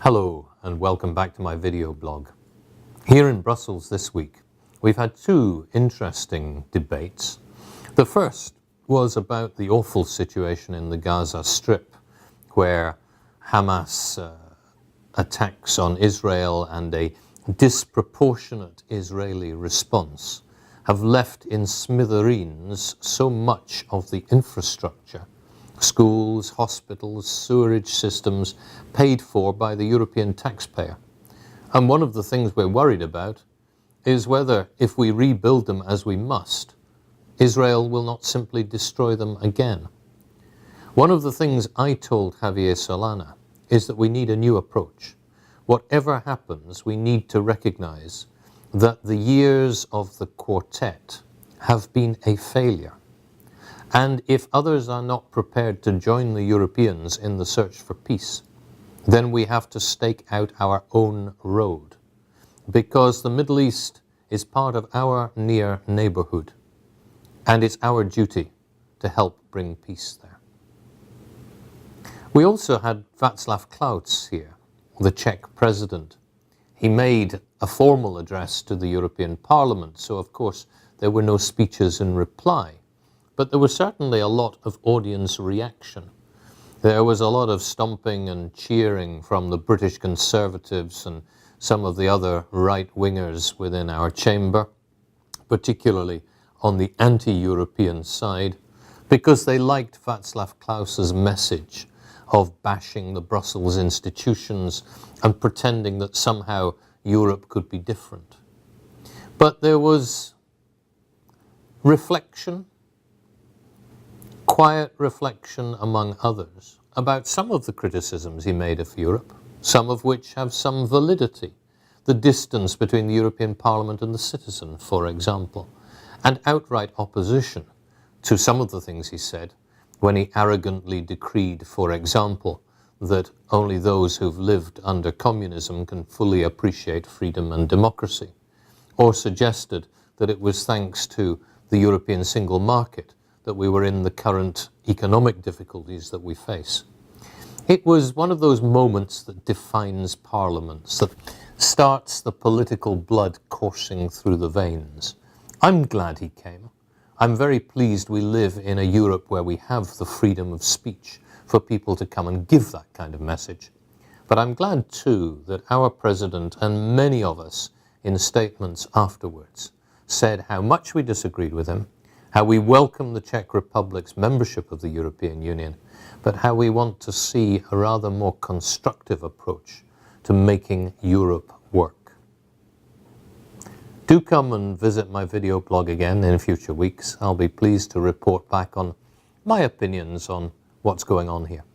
Hello and welcome back to my video blog. Here in Brussels this week, we've had two interesting debates. The first was about the awful situation in the Gaza Strip, where Hamas attacks on Israel and a disproportionate Israeli response have left in smithereens so much of the infrastructure, schools, hospitals, sewerage systems paid for by the European taxpayer. And one of the things we're worried about is whether, if we rebuild them as we must, Israel will not simply destroy them again. One of the things I told Javier Solana is that we need a new approach. Whatever happens, we need to recognize that the years of the quartet have been a failure. And if others are not prepared to join the Europeans in the search for peace, then we have to stake out our own road, because the Middle East is part of our near neighborhood, and it's our duty to help bring peace there. We also had Václav Klaus here, the Czech president. He made a formal address to the European Parliament, so of course there were no speeches in reply. But there was certainly a lot of audience reaction. There was a lot of stomping and cheering from the British Conservatives and some of the other right-wingers within our chamber, particularly on the anti-European side, because they liked Václav Klaus's message of bashing the Brussels institutions and pretending that somehow Europe could be different. But there was reflection, quiet reflection among others, about some of the criticisms he made of Europe, some of which have some validity. The distance between the European Parliament and the citizen, for example, and outright opposition to some of the things he said when he arrogantly decreed, for example, that only those who've lived under communism can fully appreciate freedom and democracy, or suggested that it was thanks to the European single market that we were in the current economic difficulties that we face. It was one of those moments that defines parliaments, that starts the political blood coursing through the veins. I'm glad he came. I'm very pleased we live in a Europe where we have the freedom of speech for people to come and give that kind of message. But I'm glad too that our president and many of us in statements afterwards said how much we disagreed with him, how we welcome the Czech Republic's membership of the European Union, but how we want to see a rather more constructive approach to making Europe work. Do come and visit my video blog again in future weeks. I'll be pleased to report back on my opinions on what's going on here.